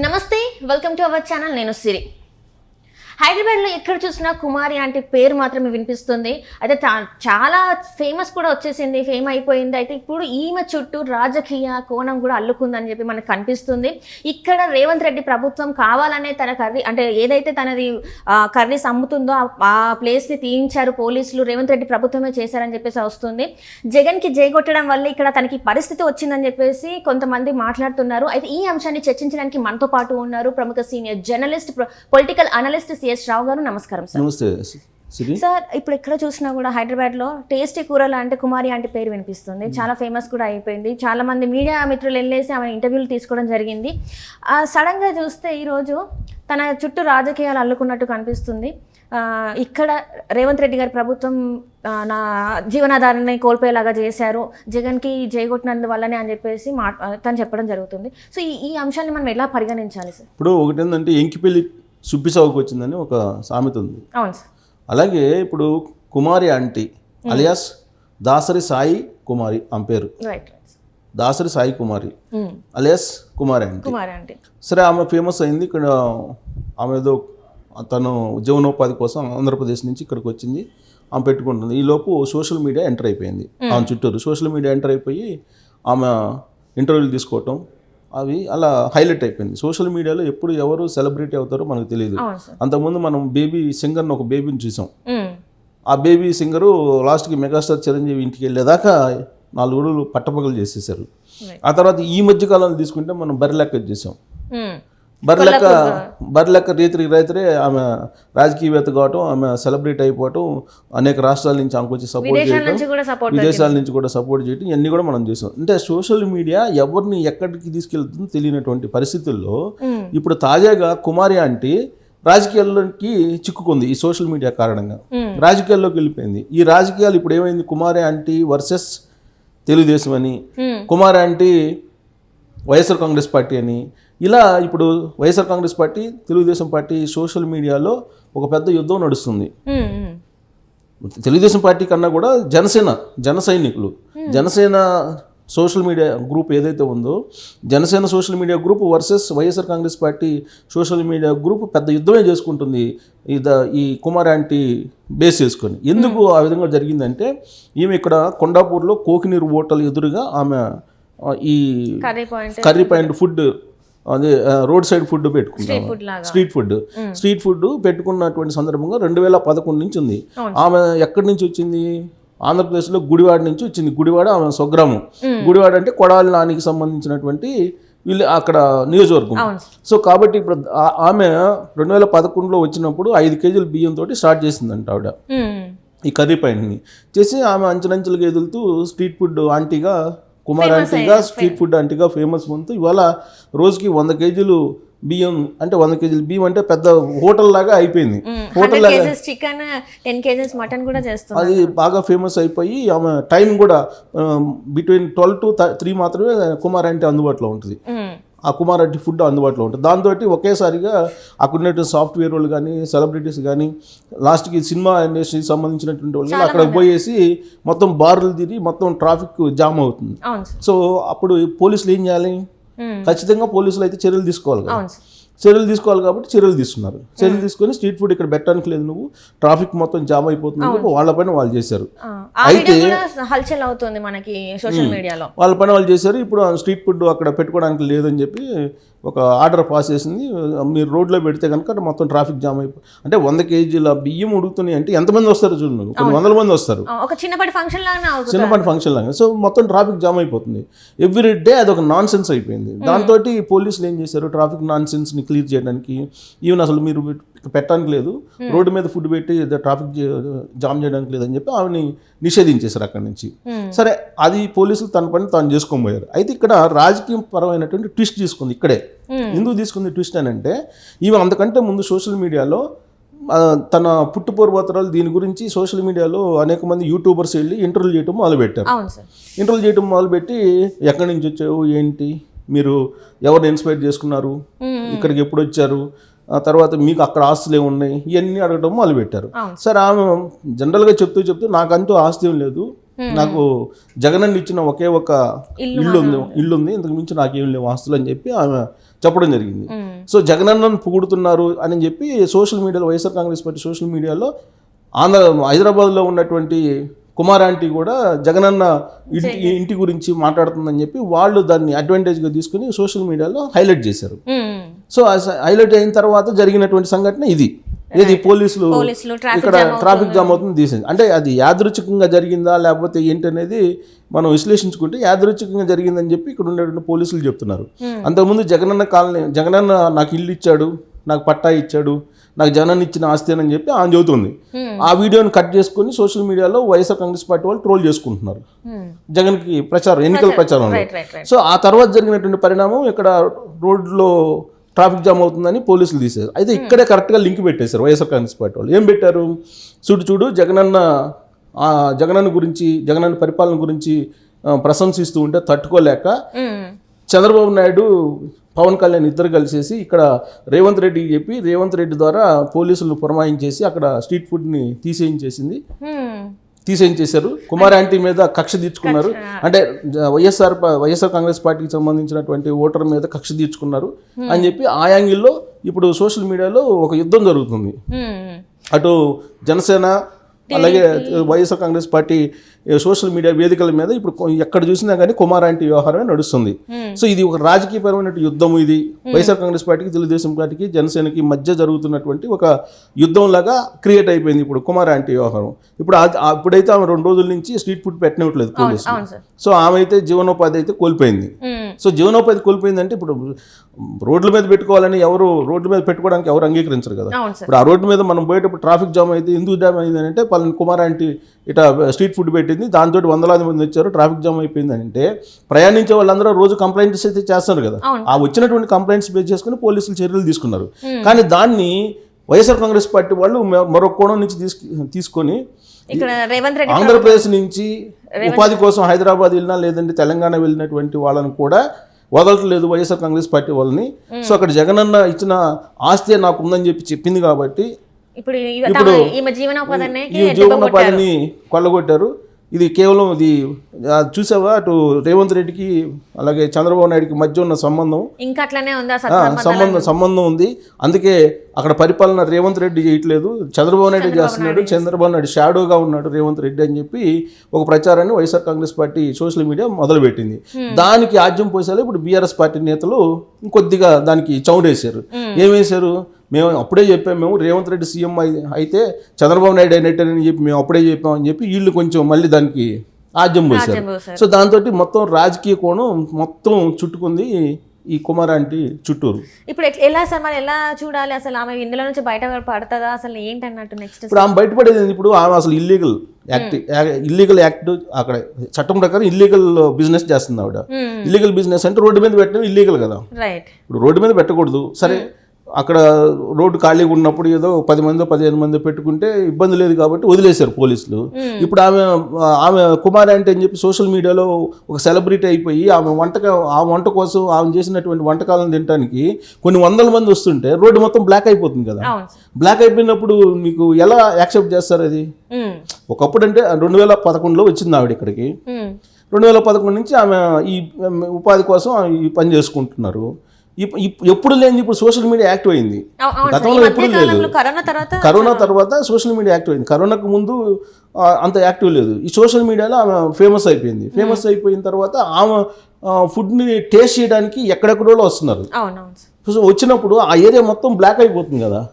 నమస్తే welcome to our channel నేను సిరి హైదరాబాద్లో ఎక్కడ చూసినా కుమారి అంటే పేరు మాత్రమే వినిపిస్తుంది అయితే చాలా ఫేమస్ కూడా వచ్చేసింది ఫేమ్ అయిపోయింది అయితే ఇప్పుడు ఈమె చుట్టూ రాజకీయ కోణం కూడా అల్లుకుందని చెప్పి మనకు కనిపిస్తుంది ఇక్కడ రేవంత్ రెడ్డి ప్రభుత్వం కావాలనే తన కర్రీ అంటే ఏదైతే తనది కర్రీస్ అమ్ముతుందో ఆ ప్లేస్ని తీయించారు పోలీసులు రేవంత్ రెడ్డి ప్రభుత్వమే చేశారని చెప్పేసి వస్తుంది జగన్కి జైగొట్టడం వల్ల ఇక్కడ తనకి పరిస్థితి వచ్చిందని చెప్పేసి కొంతమంది మాట్లాడుతున్నారు అయితే ఈ అంశాన్ని చర్చించడానికి మనతో పాటు ఉన్నారు ప్రముఖ senior journalist political analyst CS Rao garu. నమస్కారం సార్. నమస్తే సార్. ఇప్పుడు ఎక్కడ చూసినా కూడా హైదరాబాద్లో టేస్టీ కూరలు అంటే కుమారి అంటే పేరు వినిపిస్తుంది చాలా ఫేమస్ కూడా అయిపోయింది చాలా మంది మీడియా మిత్రులు వెళ్ళేసి ఆమె ఇంటర్వ్యూలు తీసుకోవడం జరిగింది సడన్గా చూస్తే ఈరోజు తన చుట్టూ రాజకీయాలు అల్లుకున్నట్టు కనిపిస్తుంది ఇక్కడ రేవంత్ రెడ్డి గారి ప్రభుత్వం నా జీవనాధారాన్ని కోల్పోయేలాగా చేశారు జగన్కి జైగొట్టినందు వల్లనే అని చెప్పేసి తను చెప్పడం జరుగుతుంది సో ఈ అంశాన్ని మనం ఎలా పరిగణించాలి సార్? ఇప్పుడు ఒకటి ఏంటంటే ఎంకిపల్లి సుబ్బిసాగుకు వచ్చిందని ఒక సామెత ఉంది. అవును సార్. అలాగే ఇప్పుడు కుమారి ఆంటీ అలియాస్ దాసరి సాయి కుమారి ఆమె పేరు దాసరి సాయి కుమారి అలియాస్ కుమారి ఆంటీ. సరే ఆమె ఫేమస్ అయింది ఇక్కడ ఆమె ఏదో తను జీవనోపాధి కోసం ఆంధ్రప్రదేశ్ నుంచి ఇక్కడికి వచ్చింది ఆమె పెట్టుకుంటుంది ఈలోపు సోషల్ మీడియా ఎంటర్ అయిపోయింది ఆమె చుట్టూరు సోషల్ మీడియా ఎంటర్ అయిపోయి ఆమె ఇంటర్వ్యూలు తీసుకోవటం అవి అలా హైలైట్ అయిపోయింది సోషల్ మీడియాలో ఎప్పుడు ఎవరు సెలబ్రిటీ అవుతారో మనకు తెలియదు అంతకుముందు మనం బేబీ సింగర్ని ఒక బేబీని చూసాం ఆ బేబీ సింగరు లాస్ట్కి మెగాస్టార్ చిరంజీవి ఇంటికి వెళ్ళేదాకా 4 రోజులు పట్టపగలు చేసేసారు ఆ తర్వాత ఈ మధ్య కాలంలో తీసుకుంటే మనం బర్రెలెక్క చూసాం బర్రెలెక్క రైతురే ఆమె రాజకీయవేత్త కావటం ఆమె సెలబ్రిటీ అయిపోవటం అనేక రాష్ట్రాల నుంచి ఆమెకు వచ్చి సపోర్ట్ చేయడం విదేశాల నుంచి కూడా సపోర్ట్ చేయడం ఇవన్నీ కూడా మనం చూసాం అంటే సోషల్ మీడియా ఎవరిని ఎక్కడికి తీసుకెళ్తుందో తెలియనటువంటి పరిస్థితుల్లో ఇప్పుడు తాజాగా కుమారి ఆంటీ రాజకీయాల్లోకి చిక్కుకుంది ఈ సోషల్ మీడియా కారణంగా రాజకీయాల్లోకి వెళ్ళిపోయింది ఈ రాజకీయాలు ఇప్పుడు ఏమైంది కుమారి ఆంటీ వర్సెస్ తెలుగుదేశం అని కుమారి ఆంటీ వైఎస్ఆర్ కాంగ్రెస్ పార్టీ అని ఇలా ఇప్పుడు YSR Congress party Telugu Desam party social మీడియాలో ఒక పెద్ద యుద్ధం నడుస్తుంది తెలుగుదేశం పార్టీ కన్నా కూడా జన సైనికులు జనసేన సోషల్ మీడియా గ్రూప్ ఏదైతే ఉందో Janasena social media group versus YSR Congress party social media group పెద్ద యుద్ధమే చేసుకుంటుంది ఈ కుమార్ ఆంటీ బేస్ చేసుకొని ఎందుకు ఆ విధంగా జరిగిందంటే ఈమె ఇక్కడ కొండాపూర్లో కోకినీరు హోటల్ ఎదురుగా ఆమె ఈ కర్రీ పాయింట్ ఫుడ్ అదే రోడ్ సైడ్ ఫుడ్ పెట్టుకున్నాం స్ట్రీట్ ఫుడ్ పెట్టుకున్నటువంటి సందర్భంగా 2011 నుంచి ఉంది ఆమె ఎక్కడి నుంచి వచ్చింది ఆంధ్రప్రదేశ్లో గుడివాడ నుంచి వచ్చింది గుడివాడ ఆమె స్వగ్రామం గుడివాడ అంటే కొడాలి నానికి సంబంధించినటువంటి వీళ్ళు అక్కడ నియోజకవర్గం సో కాబట్టి ఇప్పుడు ఆమె 2011లో వచ్చినప్పుడు 5 కేజీల బియ్యంతో స్టార్ట్ చేసిందంట ఆవిడ ఈ కర్రీ పాయింట్ని చేసి ఆమె అంచెలంచెలుగా ఎదులుతూ స్ట్రీట్ ఫుడ్ ఆంటీగా కుమార్ ఆంటీగా స్ట్రీట్ ఫుడ్ ఆంటీగా ఫేమస్ పొందుతూ ఇవాళ రోజుకి 100 కేజీలు బియ్యం అంటే 100 కేజీలు బియ్యం అంటే పెద్ద హోటల్ లాగా అయిపోయింది హోటల్ లాగా అది బాగా ఫేమస్ అయిపోయి ఆమె టైం కూడా బిట్వీన్ 12 to 3 మాత్రమే కుమార్ ఆంటీ అందుబాటులో ఉంటుంది ఆ కుమార్ ఆంటీ ఫుడ్ అందుబాటులో ఉంటుంది దాంతో ఒకేసారిగా అక్కడ ఉన్నటువంటి సాఫ్ట్వేర్ వాళ్ళు కానీ సెలబ్రిటీస్ కానీ లాస్ట్కి సినిమా ఇండస్ట్రీకి సంబంధించినటువంటి వాళ్ళు అక్కడ పోయేసి మొత్తం బార్లు తిరిగి మొత్తం ట్రాఫిక్ జామ్ అవుతుంది సో అప్పుడు పోలీసులు ఏం చేయాలి ఖచ్చితంగా పోలీసులు అయితే చర్యలు తీసుకోవాలి కాబట్టి చర్యలు తీసుకున్నారు చర్యలు తీసుకొని స్ట్రీట్ ఫుడ్ ఇక్కడ పెట్టడానికి లేదు నువ్వు ట్రాఫిక్ మొత్తం జామ్ అయిపోతుంది వాళ్ళపైన వాళ్ళు చేశారు అయితే వాళ్ళపైన వాళ్ళు చేశారు ఇప్పుడు స్ట్రీట్ ఫుడ్ అక్కడ పెట్టుకోవడానికి లేదని చెప్పి ఒక ఆర్డర్ పాస్ చేసింది మీరు రోడ్లో పెడితే కనుక మొత్తం ట్రాఫిక్ జామ్ అయిపోయి అంటే 100 కేజీల బియ్యం ఉడుకుతున్నాయి అంటే ఎంతమంది వస్తారు చూడండి కొన్ని 100 మంది వస్తారు చిన్నపాటి ఫంక్షన్ లాగా సో మొత్తం ట్రాఫిక్ జామ్ అయిపోతుంది ఎవ్రీ డే అదొక నాన్ సెన్స్ అయిపోయింది దాంతో పోలీసులు ఏం చేశారు ట్రాఫిక్ నాన్ సెన్స్ని క్లియర్ చేయడానికి ఈవెన్ అసలు మీరు పెట్టడానికి లేదు రోడ్డు మీద ఫుడ్ పెట్టి ట్రాఫిక్ జామ్ చేయడానికి లేదని చెప్పి ఆమెని నిషేధించేశారు అక్కడి నుంచి సరే అది పోలీసులు తన పని తాను చేసుకోబోయారు అయితే ఇక్కడ రాజకీయ పరమైనటువంటి ట్విస్ట్ తీసుకుంది ఇక్కడే ఎందుకు తీసుకుంది ట్విస్ట్ అని అంటే ఈమె అంతకంటే ముందు సోషల్ మీడియాలో తన పుట్టుపూర్వోత్తరాలు దీని గురించి సోషల్ మీడియాలో అనేక మంది యూట్యూబర్స్ వెళ్ళి ఇంటర్వ్యూ చేయడం మొదలుపెట్టి ఎక్కడి నుంచి వచ్చావు ఏంటి మీరు ఎవరిని ఇన్స్పైర్ చేసుకున్నారు ఇక్కడికి ఎప్పుడు వచ్చారు తర్వాత మీకు అక్కడ ఆస్తులు ఏమున్నాయి ఇవన్నీ అడగడం మొదలుపెట్టారు సరే ఆమె జనరల్గా చెప్తూ నాకంటూ ఆస్తి ఏం లేదు నాకు జగనన్న ఇచ్చిన ఒకే ఒక ఇల్లు ఉంది ఇంతకు మించి నాకేం లేవు ఆస్తులు అని చెప్పి ఆమె చెప్పడం జరిగింది. సో జగనన్నను పొగుడుతున్నారు అని చెప్పి సోషల్ మీడియాలో వైఎస్ఆర్ కాంగ్రెస్ పార్టీ సోషల్ మీడియాలో హైదరాబాద్లో ఉన్నటువంటి కుమార్ ఆంటీ కూడా జగనన్న ఇంటి గురించి మాట్లాడుతుందని చెప్పి వాళ్ళు దాన్ని అడ్వాంటేజ్గా తీసుకుని సోషల్ మీడియాలో హైలైట్ చేశారు. సో హైలైట్ అయిన తర్వాత జరిగినటువంటి సంఘటన ఏది పోలీసులు ఇక్కడ ట్రాఫిక్ జామ్ అవుతుంది తీసింది. అంటే అది యాదృచ్ఛికంగా జరిగిందా లేకపోతే ఏంటి అనేది మనం విశ్లేషించుకుంటే యాదృచ్ఛికంగా జరిగిందని చెప్పి ఇక్కడ ఉండేటువంటి పోలీసులు చెప్తున్నారు. అంతకుముందు జగనన్న నాకు ఇల్లు ఇచ్చాడు, నాకు పట్టా ఇచ్చాడు, నాకు జగనన్న ఇచ్చిన ఆస్తి అని చెప్పి ఆమె చెబుతుంది. ఆ వీడియోని కట్ చేసుకుని సోషల్ మీడియాలో వైఎస్ఆర్ కాంగ్రెస్ పార్టీ వాళ్ళు ట్రోల్ చేసుకుంటున్నారు జగన్కి ఎన్నికల ప్రచారంలో. సో ఆ తర్వాత జరిగినటువంటి పరిణామం ఇక్కడ రోడ్లో ట్రాఫిక్ జామ్ అవుతుందని పోలీసులు తీశారు. అయితే ఇక్కడే కరెక్ట్గా లింక్ పెట్టేశారు వైఎస్ఆర్ కాంగ్రెస్ పార్టీ వాళ్ళు. ఏం పెట్టారు, చూడు జగనన్న గురించి, జగనన్న పరిపాలన గురించి ప్రశంసిస్తూ ఉంటే తట్టుకోలేక చంద్రబాబు నాయుడు, పవన్ కళ్యాణ్ ఇద్దరు కలిసేసి ఇక్కడ రేవంత్ రెడ్డికి చెప్పి రేవంత్ రెడ్డి ద్వారా పోలీసులు పురమాయించేసి అక్కడ స్ట్రీట్ ఫుడ్ని తీసేయించేశారు. కుమార్ ఆంటీ మీద కక్ష తీర్చుకున్నారు. అంటే వైఎస్ఆర్ కాంగ్రెస్ పార్టీకి సంబంధించినటువంటి ఓటర్ మీద కక్ష తీర్చుకున్నారు అని చెప్పి ఆ యాంగిల్లో ఇప్పుడు సోషల్ మీడియాలో ఒక యుద్ధం జరుగుతుంది. అటు జనసేన అలాగే YSR Congress party social media వేదికల మీద ఇప్పుడు ఎక్కడ చూసినా కానీ కుమార్ ఆంటీ వ్యవహారమే నడుస్తుంది. సో ఇది ఒక రాజకీయపరమైన యుద్ధం. ఇది వైఎస్ఆర్ కాంగ్రెస్ పార్టీకి, తెలుగుదేశం పార్టీకి, జనసేనకి మధ్య జరుగుతున్నటువంటి ఒక యుద్ధం లాగా క్రియేట్ అయిపోయింది ఇప్పుడు కుమార్ ఆంటీ వ్యవహారం. ఇప్పుడైతే ఆమె 2 రోజుల నుంచి స్ట్రీట్ ఫుడ్ పెట్టనివ్వట్లేదు పోలీసులు. సో ఆమె అయితే జీవనోపాధి అయితే కోల్పోయింది. సో జీవనోపాధి కోల్పోయిందంటే ఇప్పుడు రోడ్ల మీద పెట్టుకోవాలని రోడ్ల మీద పెట్టుకోవడానికి ఎవరు అంగీకరించరు కదా. ఇప్పుడు ఆ రోడ్డు మీద మనం పోయేటప్పుడు ట్రాఫిక్ జామ్ అయితే ఎందుకు జామ్ అయింది అంటే పలానా కుమార్ ఆంటీ ఇట్లా స్ట్రీట్ ఫుడ్ పెట్టింది, దాంతో వందలాది మంది వచ్చారు, ట్రాఫిక్ జామ్ అయిపోయింది అంటే ప్రయాణించే వాళ్ళందరూ రోజు కంప్లైంట్స్ అయితే చేస్తారు కదా. ఆ వచ్చినటువంటి కంప్లైంట్స్ బేస్ చేసుకుని పోలీసులు చర్యలు తీసుకున్నారు. కానీ దాన్ని వైఎస్ఆర్ కాంగ్రెస్ పార్టీ వాళ్ళు మరో కోణం నుంచి తీసుకొని ఆంధ్రప్రదేశ్ నుంచి ఉపాధి కోసం హైదరాబాద్ వెళ్ళినా లేదంటే తెలంగాణ వెళ్ళినటువంటి వాళ్ళని కూడా వదలట్లేదు వైఎస్ఆర్ కాంగ్రెస్ పార్టీ వాళ్ళని. సో అక్కడ జగనన్న ఇచ్చిన ఆస్తి నాకు ఉందని చెప్పింది కాబట్టి ఇప్పుడు ఈ జీవనోపాధిని కొల్లగొట్టారు. ఇది కేవలం చూసావా, అటు రేవంత్ రెడ్డికి అలాగే చంద్రబాబు నాయుడికి మధ్య ఉన్న సంబంధం ఇంకా అట్లనే ఉంది, సంబంధం ఉంది. అందుకే అక్కడ పరిపాలన రేవంత్ రెడ్డి చేయట్లేదు, చంద్రబాబు నాయుడు చేస్తున్నాడు, చంద్రబాబు నాయుడు షాడోగా ఉన్నాడు రేవంత్ రెడ్డి అని చెప్పి ఒక ప్రచారాన్ని YSR Congress party social media మొదలుపెట్టింది. దానికి ఆజ్యం పోసేలా ఇప్పుడు బీఆర్ఎస్ పార్టీ నేతలు ఇంకొద్దిగా దానికి చౌడేశారు. ఏమేశారు, మేము అప్పుడే చెప్పాము, మేము రేవంత్ రెడ్డి సీఎం అయితే చంద్రబాబు నాయుడు అయినట్టని చెప్పి మేము అప్పుడే చెప్పామని చెప్పి వీళ్ళు కొంచెం మళ్ళీ దానికి ఆజ్యం పోసారు. సో దాంతో మొత్తం రాజకీయ కోణం మొత్తం చుట్టుకుంది ఈ కుమార్ ఆంటీ చుట్టూరు. ఇప్పుడు ఎలా సార్, మరి ఎలా చూడాలి అసలు ఆమె ఇందులో నుంచి బయట పడుతుందా అసలు ఏంటి అన్నట్టు నెక్స్ట్? ఇప్పుడు ఆమె బయటపడేది ఇప్పుడు ఆమె అసలు ఇల్లీగల్ యాక్ట్ అక్కడ చట్టం ప్రకారం ఇల్లీగల్ బిజినెస్ చేస్తుంది ఆవిడ. ఇల్లీగల్ బిజినెస్ అంటే రోడ్డు మీద పెట్టడం ఇల్లీగల్ కదా. ఇప్పుడు రోడ్డు మీద పెట్టకూడదు, సరే అక్కడ రోడ్డు ఖాళీగా ఉన్నప్పుడు ఏదో 10 మందో 15 మందో పెట్టుకుంటే ఇబ్బంది లేదు కాబట్టి వదిలేశారు పోలీసులు. ఇప్పుడు ఆమె కుమార్ అంటే అని చెప్పి సోషల్ మీడియాలో ఒక సెలబ్రిటీ అయిపోయి ఆ వంట కోసం ఆమె చేసినటువంటి వంటకాలను తినడానికి కొన్ని 100 మంది వస్తుంటే రోడ్డు మొత్తం బ్లాక్ అయిపోతుంది కదా. బ్లాక్ అయిపోయినప్పుడు మీకు ఎలా యాక్సెప్ట్ చేస్తారు అది? ఒకప్పుడు అంటే 2011లో వచ్చింది ఆవిడ ఇక్కడికి. 2011 నుంచి ఆమె ఈ ఉపాధి కోసం ఈ పని చేసుకుంటున్నారు. ఎప్పుడు లేని ఇప్పుడు సోషల్ మీడియా యాక్టివ్ అయింది. గతంలో ఎప్పుడు లేదు, కరోనా తర్వాత సోషల్ మీడియా యాక్టివ్ అయింది. కరోనాకు ముందు అంత యాక్టివ్ లేదు. ఈ సోషల్ మీడియాలో ఆమె ఫేమస్ అయిపోయింది. ఫేమస్ అయిపోయిన తర్వాత ఆమె ఫుడ్ని టేస్ట్ చేయడానికి ఎక్కడెక్కడో వస్తున్నారు. వచ్చినప్పుడు ఆ ఏరియా మొత్తం బ్లాక్ అయిపోతుంది కదా.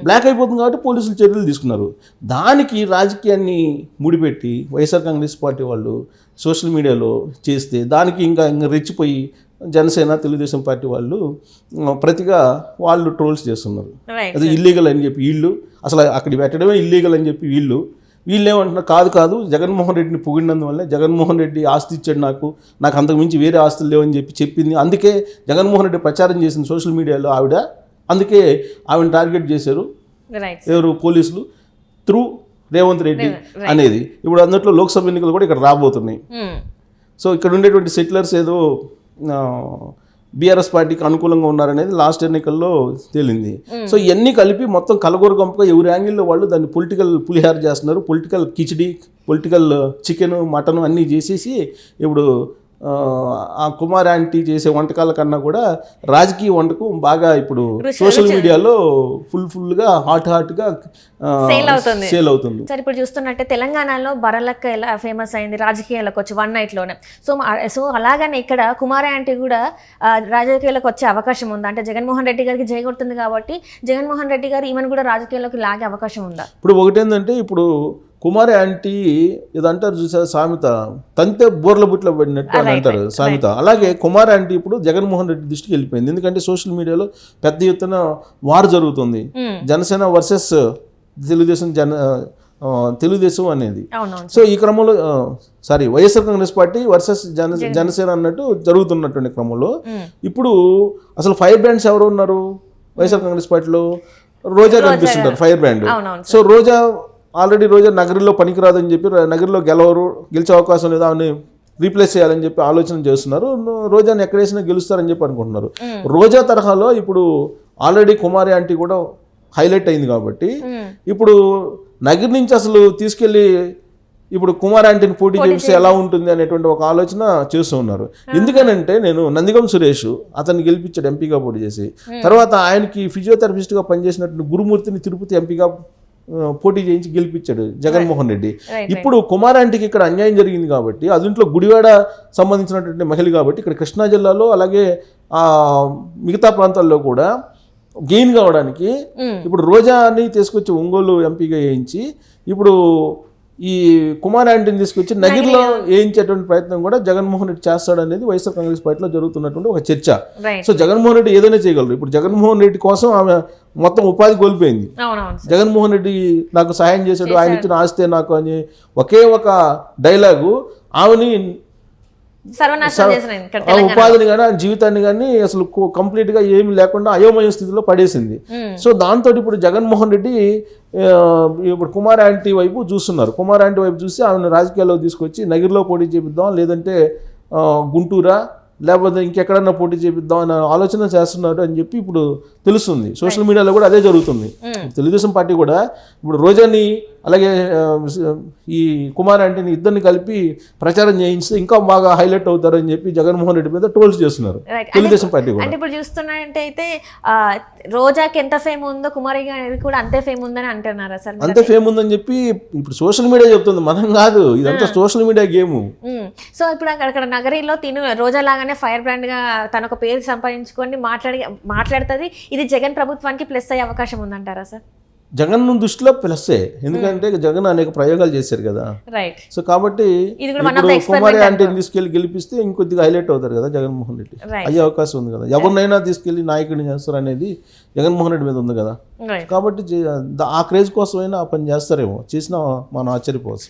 బ్లాక్ అయిపోతుంది కాబట్టి పోలీసులు చర్యలు తీసుకున్నారు. దానికి రాజకీయాన్ని ముడిపెట్టి వైఎస్ఆర్ కాంగ్రెస్ పార్టీ వాళ్ళు సోషల్ మీడియాలో చేస్తే దానికి ఇంకా రెచ్చిపోయి జనసేన తెలుగుదేశం పార్టీ వాళ్ళు ప్రతిగా వాళ్ళు ట్రోల్స్ చేస్తున్నారు. అది ఇల్లీగల్ అని చెప్పి వీళ్ళు, అసలు అక్కడికి పెట్టడమే ఇల్లీగల్ అని చెప్పి వీళ్ళు ఏమంటున్నారు, కాదు జగన్మోహన్ రెడ్డిని పొగిడినందువల్ల జగన్మోహన్ రెడ్డి ఆస్తి ఇచ్చాడు, నాకు అంతకు మించి వేరే ఆస్తులు లేవని చెప్పింది. అందుకే జగన్మోహన్ రెడ్డి ప్రచారం చేసింది సోషల్ మీడియాలో ఆవిడ. అందుకే ఆవిడని టార్గెట్ చేశారు ఎవరు, పోలీసులు, త్రూ రేవంత్ రెడ్డి అనేది. ఇప్పుడు అందులో లోక్సభ ఎన్నికలు కూడా ఇక్కడ రాబోతున్నాయి. సో ఇక్కడ ఉండేటువంటి సెటిలర్స్ ఏదో బీఆర్ఎస్ పార్టీకి అనుకూలంగా ఉన్నారనేది లాస్ట్ ఎన్నికల్లో తేలింది. సో ఇవన్నీ కలిపి మొత్తం కలగూరు గంపగా ఎవరి యాంగిల్లో వాళ్ళు దాన్ని పొలిటికల్ పులిహార చేస్తున్నారు. Political khichdi, political chicken mutton అన్నీ చేసేసి ఇప్పుడు ఆ కుమార్ ఆంటీ చేసే వంటకాల కన్నా కూడా రాజకీయ వంటకం బాగా ఇప్పుడు సోషల్ మీడియాలో ఫుల్గా హాట్గా సేల్ అవుతుంది. సార్ ఇప్పుడు చూస్తున్నట్టే తెలంగాణలో బరలక్క ఎలా ఫేమస్ అయింది రాజకీయాలకు వచ్చి 1 night లోనే. సో అలాగనే ఇక్కడ కుమారి ఆంటీ కూడా రాజకీయాలకు వచ్చే అవకాశం ఉందా? అంటే జగన్మోహన్ రెడ్డి గారికి జై కొడుతుంది కాబట్టి జగన్మోహన్ రెడ్డి గారు ఈమెను కూడా రాజకీయాల్లోకి లాగే అవకాశం ఉందా? ఇప్పుడు ఒకటేంటంటే ఇప్పుడు కుమారి ఆంటీ ఇదంటారు చూసారు సామెత, తంతే బోర్ల బుట్లో పడినట్టు అని అంటారు సామెత. అలాగే కుమారి ఆంటీ ఇప్పుడు జగన్మోహన్ రెడ్డి దృష్టికి వెళ్ళిపోయింది. ఎందుకంటే సోషల్ మీడియాలో పెద్ద ఎత్తున వార్ జరుగుతుంది, జనసేన వర్సెస్ తెలుగుదేశం అనేది. సో ఈ క్రమంలో వైఎస్ఆర్ కాంగ్రెస్ పార్టీ వర్సెస్ జనసేన అన్నట్టు జరుగుతున్నటువంటి క్రమంలో ఇప్పుడు అసలు ఫైర్ బ్రాండ్స్ ఎవరు ఉన్నారు వైఎస్ఆర్ కాంగ్రెస్ పార్టీలో? రోజా కనిపిస్తుంటారు ఫైర్ బ్రాండ్. సో రోజా నగరిలో పనికిరాదని చెప్పి నగరిలో గెలిచే అవకాశం లేదా అని రీప్లేస్ చేయాలని చెప్పి ఆలోచన చేస్తున్నారు. రోజాని ఎక్కడేసినా గెలుస్తారని చెప్పి అనుకుంటున్నారు. రోజా తరహాలో ఇప్పుడు ఆల్రెడీ కుమారి ఆంటీ కూడా హైలైట్ అయింది కాబట్టి ఇప్పుడు నగరి నుంచి అసలు తీసుకెళ్లి ఇప్పుడు కుమార్ ఆంటీని పోటీ చేస్తే ఎలా ఉంటుంది అనేటువంటి ఒక ఆలోచన చేస్తూ ఉన్నారు. ఎందుకనంటే నేను నందిగం సురేష్ అతన్ని గెలిపించాడు ఎంపీగా పోటీ చేసి, తర్వాత ఆయనకి ఫిజియోథెరపిస్ట్గా పనిచేసినటువంటి గురుమూర్తిని తిరుపతి ఎంపీగా పోటీ చేయించి గెలిపించాడు జగన్మోహన్ రెడ్డి. ఇప్పుడు కుమార్ ఆంటీకి ఇక్కడ అన్యాయం జరిగింది కాబట్టి, అదింట్లో గుడివాడ సంబంధించినటువంటి మహిళ కాబట్టి ఇక్కడ కృష్ణా జిల్లాలో అలాగే మిగతా ప్రాంతాల్లో కూడా గెయిన్ కావడానికి ఇప్పుడు రోజాని తీసుకొచ్చి ఒంగోలు ఎంపీగా వేయించి ఇప్పుడు ఈ కుమార్ ఆంటీని తీసుకొచ్చి నగిరిలో వేయించేటువంటి ప్రయత్నం కూడా జగన్మోహన్ రెడ్డి చేస్తాడనేది వైఎస్ఆర్ కాంగ్రెస్ పార్టీలో జరుగుతున్నటువంటి ఒక చర్చ. సో జగన్మోహన్ రెడ్డి ఏదైనా చేయగలరు. ఇప్పుడు జగన్మోహన్ రెడ్డి కోసం ఆమె మొత్తం ఉపాధి కోల్పోయింది. జగన్మోహన్ రెడ్డి నాకు సహాయం చేశాడు, ఆయన ఇచ్చిన ఆస్తే నాకు అని ఒకే ఒక డైలాగు ఆమెని ఉపాధిని కానీ జీవితాన్ని కానీ అసలు కంప్లీట్ గా ఏమి లేకుండా అయోమయ స్థితిలో పడేసింది. సో దాంతో ఇప్పుడు జగన్మోహన్ రెడ్డి ఇప్పుడు కుమార్ ఆంటీ వైపు చూస్తున్నారు. కుమార్ ఆంటీ వైపు చూసి ఆమెను రాజకీయాల్లో తీసుకొచ్చి నగిరిలో పోటీ చేపిద్దాం, లేదంటే గుంటూరా లేకపోతే ఇంకెక్కడన్నా పోటీ చేపిద్దాం అనే ఆలోచన చేస్తున్నారు అని చెప్పి ఇప్పుడు తెలుస్తుంది. సోషల్ మీడియాలో కూడా అదే జరుగుతుంది. తెలుగుదేశం పార్టీ కూడా ఇప్పుడు రోజాని అలాగే ఈ కుమార్ ఆంటీని ఇద్దరిని కలిపి ప్రచారం చేయిస్తే ఇంకా బాగా హైలైట్ అవుతారు అని చెప్పి జగన్మోహన్ రెడ్డి మీద ట్రోల్స్ చేస్తున్నారు తెలుగుదేశం పార్టీ కూడా. అంటే ఇప్పుడు చూస్తున్నారంటే అయితే రోజాకి ఎంత ఫేమ్ ఉందో కుమారి గారికి కూడా అంతే ఫేమ్ ఉందని అంటున్నారా సార్? అంతే ఫేమ్ ఉందని చెప్పి ఇప్పుడు సోషల్ మీడియా చెప్తుంది, మనం కాదు. ఇదంతా సోషల్ మీడియా గేమ్. సో ఇప్పుడు అక్కడ నగరిలో రోజా లాగానే ఫైర్ బ్రాండ్ గా తన ఒక పేరు సంపాదించుకొని మాట్లాడుతుంది. ఇది జగన్ ప్రభుత్వానికి ప్లస్ అయ్యే అవకాశం ఉందంటారా సార్? జగన్ దృష్టిలో ప్లస్సే, ఎందుకంటే జగన్ అనేక ప్రయోగాలు చేశారు కదా. సో కాబట్టి కుమారి ఆంటీని తీసుకెళ్లి గెలిపిస్తే ఇంకొద్దిగా హైలైట్ అవుతారు కదా జగన్మోహన్ రెడ్డి. అయ్యే అవకాశం ఉంది కదా. ఎవరినైనా తీసుకెళ్లి నాయకుడిని చేస్తారు అనేది జగన్మోహన్ రెడ్డి మీద ఉంది కదా. కాబట్టి ఆ క్రేజ్ కోసమైనా ఆ పని చేస్తారేమో, చేసినా మనం ఆశ్చర్యపోవచ్చు.